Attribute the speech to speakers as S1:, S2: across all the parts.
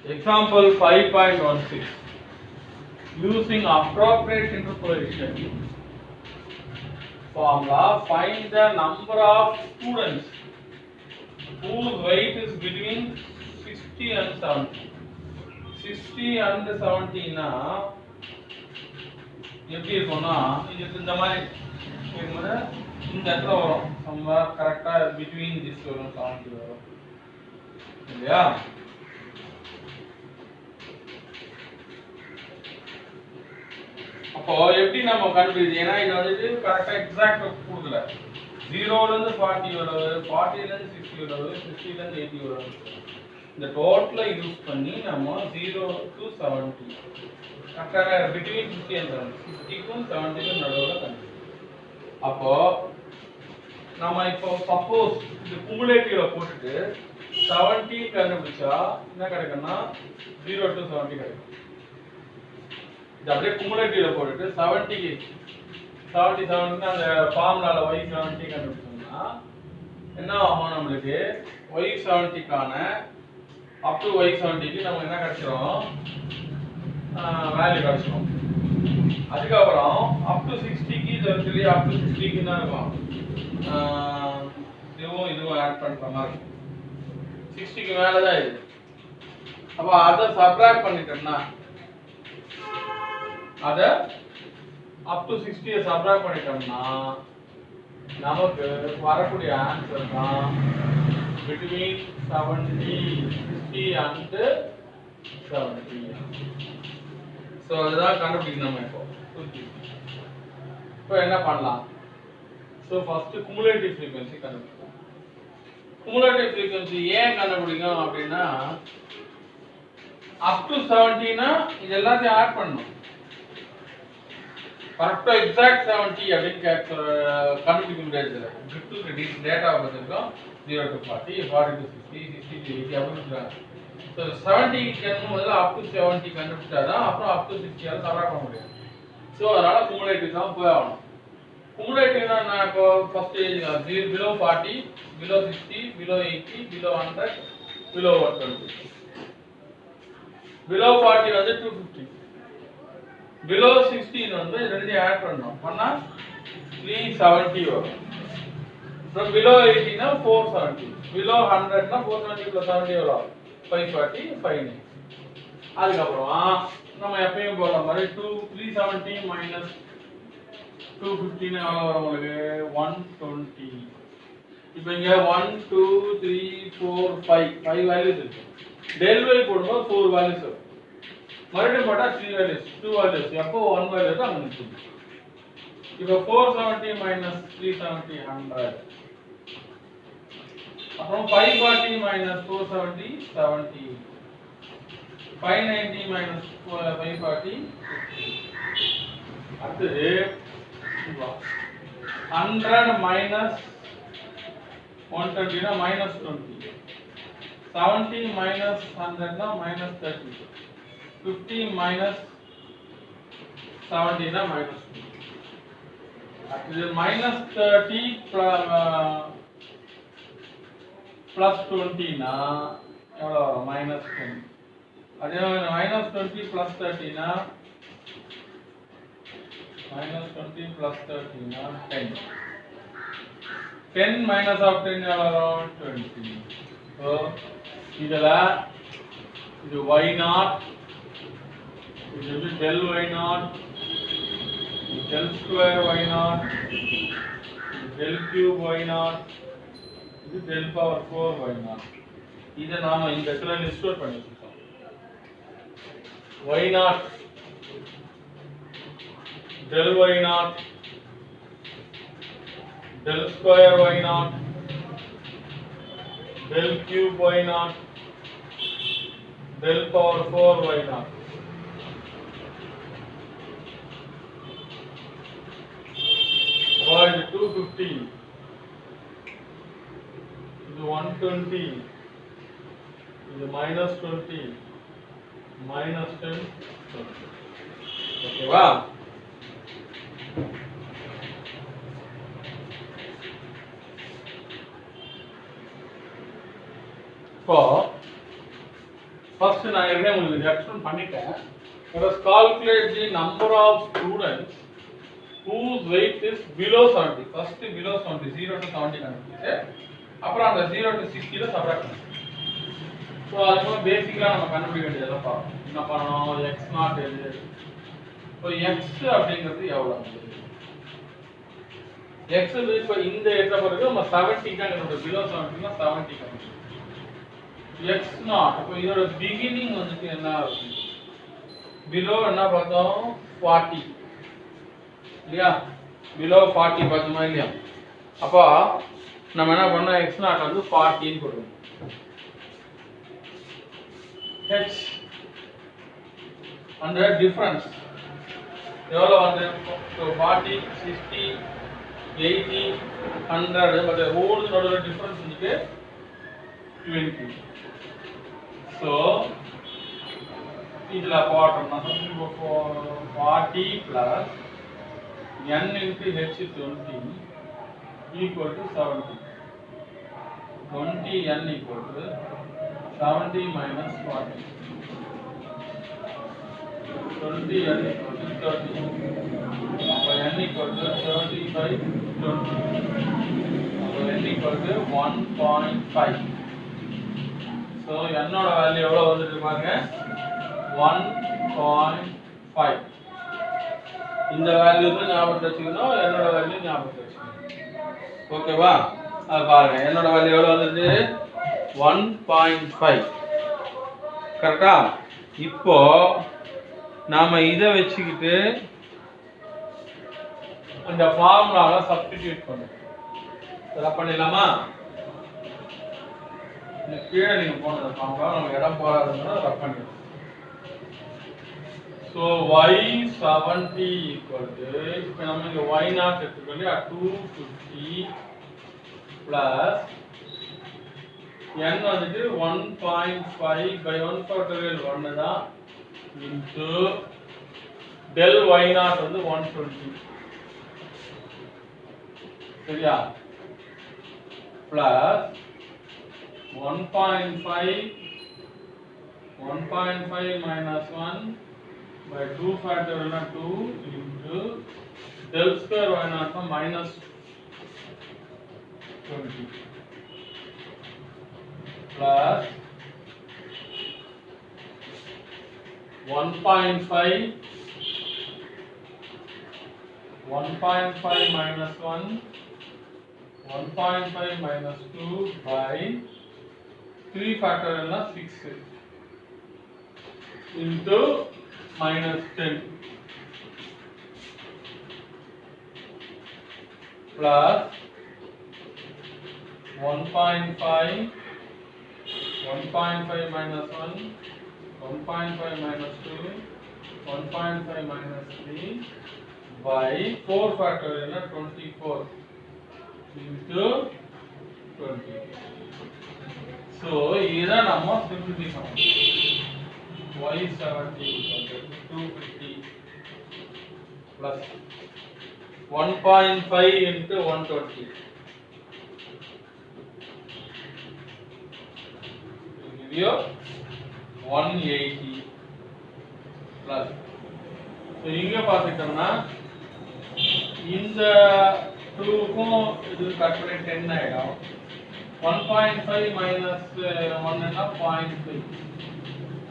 S1: Example 5.16. Using appropriate interpolation formula, find the number of students whose weight is between 60 and 70. 60 and 70 னா எப்படி இருக்கும்னா இது இந்த மாதிரி இருக்கும்போது இந்த இடத்துல வரும் நம்ம கரெக்டா பிட்வீன் திஸ் வரும் 70 வரும் இல்லையா? அப்போ எப்படி நம்ம கண்டுபிடிச்சு, ஏன்னா இது வந்துட்டு கரெக்டா எக்ஸாக்ட் கொடுக்கல. 0 ல இருந்து 40 வருது, 40 ல இருந்து 60 வருது, 60 ல இருந்து 80 வருது. இந்த டோட்டலை யூஸ் பண்ணி நம்ம 0 to 70 கரெக்டாக பிட்வீன் 50 and 70, 50க்கும் 70க்கும் நடுவில் கண்டுபிடிக்கும். அப்போ நம்ம இப்போ சப்போஸ் இந்த குமுலேட்டிவ்ல போட்டுட்டு 70 கண்டுபிடிச்சா என்ன கிடைக்கும்னா 0 to 70 கிடைக்கும். இது அப்படியே குமுலேட்டிவ்ல போட்டுட்டு 70 அந்த ஃபார்முலால y70 கண்டுபிடிச்சோம்னா என்ன ஆகும், நம்மளுக்கு y70க்கான அப் டு y70க்கு நம்ம என்ன கிடைச்சிரும், வேல்யூ கிடைச்சிரும். அதுக்கப்புறம் அப் டு 60க்கு இது அப் டு 60க்கு தான் இருக்கும், இதுவும் ஆட் பண்ற மாதிரி இருக்கும். 60க்கு மேல தான் இது. அப்ப அதை சப்ட்ராக்ட் பண்ணிட்டோம்னா அத அப் டு 60 சப்ட்ராக்ட் பண்ணிட்டோம்னா நமக்கு வரக்கூடிய ஆன்சர் தான் பிட்வீன் 60 and 70. சோ அதுதான் கண்டுபிடிக்கணும் நம்ம இப்போ என்ன பண்ணலாம்? சோ ஃபர்ஸ்ட் குமுலேட்டிவ் ஃப்ரீக்வென்சி கண்டுபிடிக்கலாம். குமுலேட்டிவ் ஃப்ரீக்வென்சி ஏன் கண்டுபிடிக்கணும் அப்படின்னா அப் டு 70 னா இது எல்லாத்தையும் ஆட் பண்ணணும். கரெக்டா எக்ஸாக்ட் 70 அப்படின்னு கண்டுபிடிக்க முடியாது. கிஃப்ட் டேட்டா வச்சிருக்கோம் 0 to 40, 40 to 60, 60 to 80 அப்படின்னு சொல்றாங்க. ஸோ 70 கண்டுபிடிக்கும் முதல்ல அப் டு 70 கண்டுபிடிச்சாதான் அப்புறம் அப் டு 60 சப்ட்ராக்ட் பண்ண முடியும். ஸோ அதனால குமுலேட்டிவ் தான் போய் ஆகணும். குமுலேட்டிவ்னா நான் இப்போ first below 40, below 60, below 80, below 100, below 120. Below 40 வந்து 250, பிலோ 16 வந்து ரெண்டையும் ஆட் பண்ணணும், பண்ணா 370 வரும். From below 80 na 470, below 100 na 470 plus 70 வரும் 540, 590. அதுக்கப்புறம் நம்ம எப்பயும் போற மாதிரி 370 minus 250 னா எவ்வளவு வரும் உங்களுக்கு 120. இப்போ இங்க 1 2 3 4 5 வேல்யூஸ் இருக்கு. del y போடும்போது 4 வேல்யூஸ் வரும். மறுபடியும் போட்டா 3 வேல்யூஸ் 2 வேல்யூஸ், அப்போ 1 வேல்யூ தான் அங்க நிக்கும். இப்போ 470 minus 370 100. அப்புறம் 540 minus 470 70. 590 minus 540 50. அடுத்து 100 minus 120 னா minus 20. 70 minus 100 னா minus 30. 50 minus 70 னா minus 2. இது minus 30 plus 20 னா எவ்வளவு வரும் minus 10. அதே minus 20 plus 30 னா minus 20 plus 30 னா 10. 10 minus of 10 எவ்வளவு வரும் 20. so இதுல இது y0, இது del y0, del square y0, del cube y0, இது del power 4 y0. இத நாம இந்த இடத்துல ஸ்டோர் பண்ணி வச்சிருக்கோம். y0 del y0 del square y0 del cube y0 del power 4 y0. y 250, இது 120, இது minus 20, minus 10, ஓகேவா? இப்போ First நான் ஏற்கனவே உங்களுக்கு எக்ஸ்பிளைன் பண்ணிட்டேன். Let us calculate the number of students whose weight is below 70. First below 70, 0 to 70 கண்டுபிடிச்சு அப்புறம் அந்த 0 to 60 ல சப்ட்ராக்ட் பண்ணணும். ஸோ அதுக்கு பேசிக்கலாக நம்ம கண்டுபிடிக்க வேண்டியதெல்லாம் பார்க்கணும். என்ன பண்ணணும்? எக்ஸ் நாட் எது? இப்போ எக்ஸ் அப்படிங்கிறது எவ்வளோ? எக்ஸ் இப்போ இந்த ஏற்ற பிறகு நம்ம 70 தான் கண்டுபிடிக்கும். பிலோ 70னா 70 கண்டுபிடிக்கும். எக்ஸ் நாட் இப்போ இதோட பிகினிங் வந்துட்டு என்ன இருக்கும்? பிலோ என்ன பார்த்தோம்? 40 இல்லையா? பிலோ 40 பார்த்தோமா இல்லையா? அப்போ நம்ம என்ன பண்ணோம்? எக்ஸ் நாட் வந்து 40ன்னு கொடுக்கணும். H and the difference எவ்வளோ வந்து 40, 60, 80, 100 but whole நடுவுல difference வந்துட்டு 20. So இதுல போட்டோம்னா 40 plus n into h 20 equal to 70. 20 n equal to 70 minus 40. 20 n equal to 30. So n equal to 30 by 20. So n equal to 1.5. So n ஓட value எவ்வளவு வந்துருக்கு பாருங்க? 1.5. இந்த வேல்யூ தான் ஞாபகத்துல வச்சுக்கணும். n ஓட வேல்யூ ஞாபகத்துல வச்சுக்கணும். ஓகேவா? அது பாருங்க. n ஓட வேல்யூ எவ்வளவு வந்திருக்கு? 1.5. கரெக்டா? இப்போ நாம இத வெச்சிக்கிட்டு இந்த ஃபார்முலால சப்ஸ்டிட்யூட் பண்ணுவோம். இதெல்லாம் பண்ணிடலாமா? இந்த கீழே நீங்க போன ஃபார்முலா நமக்கு இடம் போறாதுன்னா ரப் பண்ணிடலாம். So y70 equal to இப்போ நம்ம இங்க y0 எடுத்துக்கொண்டு 250 plus n வந்துட்டு 1.5 by 1 factorial 1 தான் into del y0 வந்து 120 சரியா plus 1.5 minus 1 by 2 factorial 2 into del square y0 minus 20 plus 1.5 minus 1 1.5 minus 2 by 3 factorial 6 into minus 10 plus 1.5 minus 1 1.5 minus 2 1.5 minus 3 by 4 factorial 24 into 20. So இத நம்ம simplify பண்ணலாம். y70 250 plus 1.5 into 120 will give you 180 plus. So இங்க பாத்துட்டோம்னா இந்த 2க்கும் இது cut பண்ணி 10 ஆயிடும். 1.5 minus 1 னா 0.5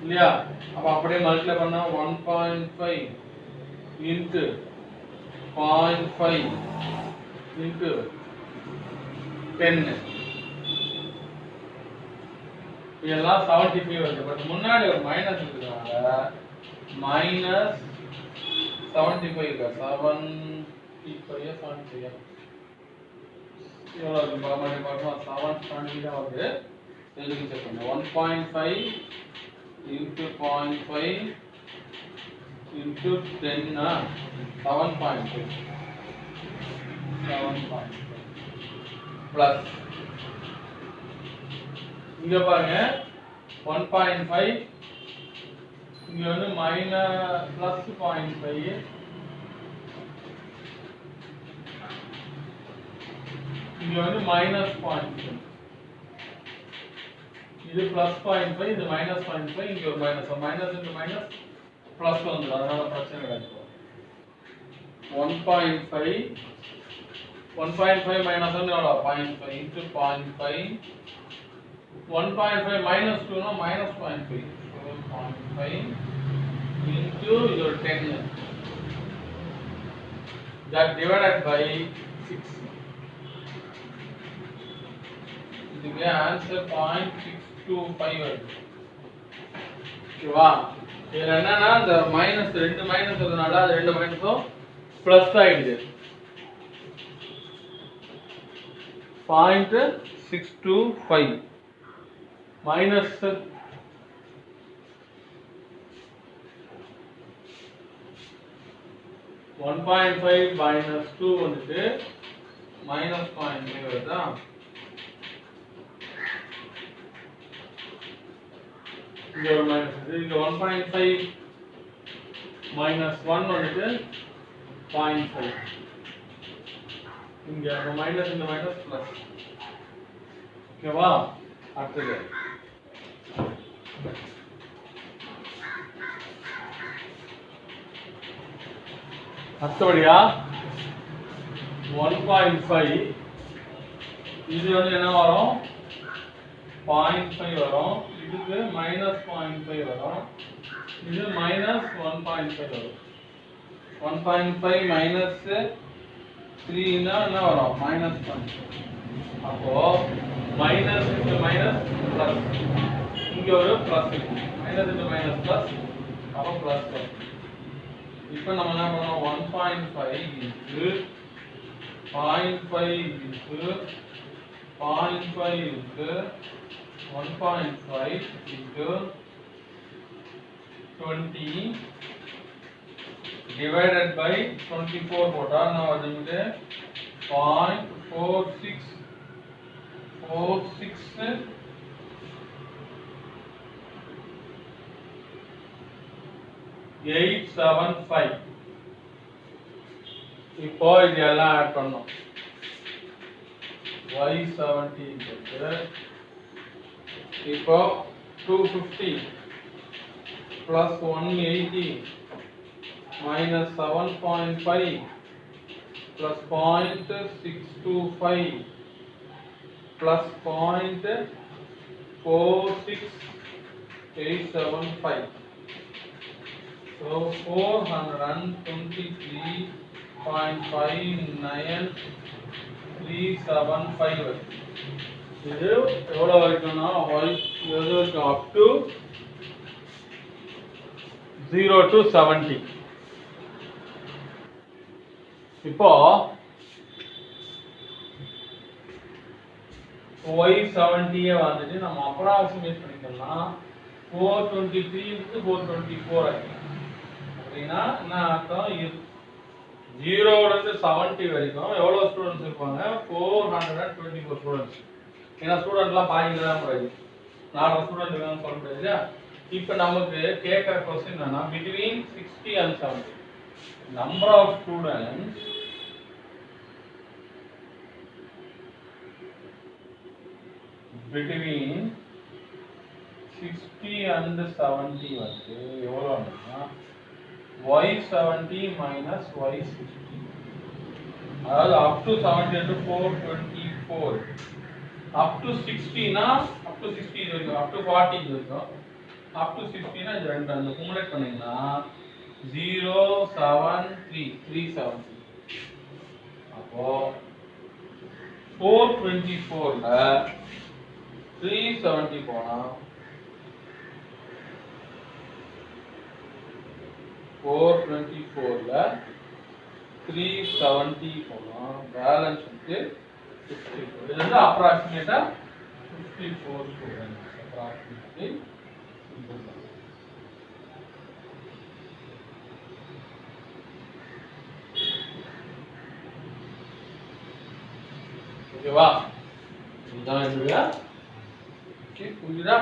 S1: இல்லையா? அப்ப அப்படியே மல்டிப்ளை பண்ணா 1.5 into 0.5 into 10 இதெல்லாம் 75 வருது. பட் முன்னாடி ஒரு மைனஸ் இருக்கிறதுனால மைனஸ் 75 இருக்கு. 75 எவ்வளோ இருக்கு பாருங்க பார்க்கலாம். 770 தான் வருது. இதுக்கு செக் பண்ணுங்க. 1.5 into 0.5 into 10 னா 7.5 plus இங்க பாருங்க 1.5 இங்க வந்து மைனஸ் plus 0.5 இங்க வந்து minus 0.5 இது ப்ளஸ் 0.5 இது மைனஸ் 0.5 இங்க ஒரு minus minus into minus plus வந்துடும் அதனால பிரச்சனை கிடையாது 1.5 1.5 minus 1 எவ்வளோ 0.5 into 0.5 1.5 minus 2 னா minus 0.5 so 0.5 into your 10 that divided by 6 இதுக்கு ஆன்சர் 0.625 வருது ஓகேவா இதுல என்னன்னா இந்த மைனஸ் ரெண்டு மைனஸ் வரதுனால அது ரெண்டு மைனஸும் பிளஸ் ஆயிடுது 0.625 minus 1.5 minus 2 வந்துட்டு minus 0.5 வருதா இங்க ஒரு மைனஸ் இங்க 1.5 minus 1 வந்துட்டு 0.5 இங்க மைனஸ் இந்த மைனஸ் பிளஸ் ஓகேவா அடுத்தது அடுத்தபடியா 1.5 இது வந்து என்ன வரும் 0.5 வரும் இதுக்கு minus 0.5 வரும் இது minus 1.5 வரும் 1.5 minus 3 னா என்ன வரும் minus 0.5 அப்போ minus into minus plus இங்க ஒரு plus minus into minus plus அப்போ plus இப்போ நம்ம என்ன பண்ணோம் 1.5 into 0.5 into 0.5 into 1.5 into 20 divided by 24 போட்டா நான் வந்து 0.4646 875 இப்போ இதெல்லாம் ஆட் பண்ணோம் y70 இப்போ 250 plus 180 minus 7.5 plus 0.625 plus 0.46875 so 423.59375 இது எவ்வளவு வரைக்கும்னா எது வரைக்கும் up to 0 to 70 இப்போ y70 வந்துட்டு நம்ம அப்ராக்ஸிமேட் பண்ணிக்கலாம் 423 க்கு 424 அப்படினா என்ன அர்த்தம் 0 ல இருந்து 70 வரைக்கும் எவ்வளவு ஸ்டூடண்ட்ஸ் இருப்பாங்க 424 ஸ்டூடண்ட்ஸ் ஏனா ஸ்டூடண்ட்லாம் பாதிங்க தான் போறாங்க 4 ஸ்டூடண்ட் இருக்காங்க சொல்ல முடியாது இப்போ நமக்கு கேக்குற क्वेश्चन என்னன்னா between 60 and 70 number of students between 60 and 70 வந்து எவ்வளவுனா y70 minus y60 அதாவது up to 70 into 424 up to 60 னா up to 60 வரைக்கும் up to 40 வரைக்கும் up to 60 னா இது ரெண்டு அந்த குமுலேட் பண்ணீங்கன்னா 373 அப்போ 424 ல 370 போனா 424 ல 370 போனா பேலன்ஸ் வந்து 54 இது வந்து அப்ராக்ஸிமேட்டா 54 ஸ்டூடண்ட்ஸ் அப்ராக்ஸிமேட்லி ஓகேவா இதுதான் இதுல ஓகே புரியுதா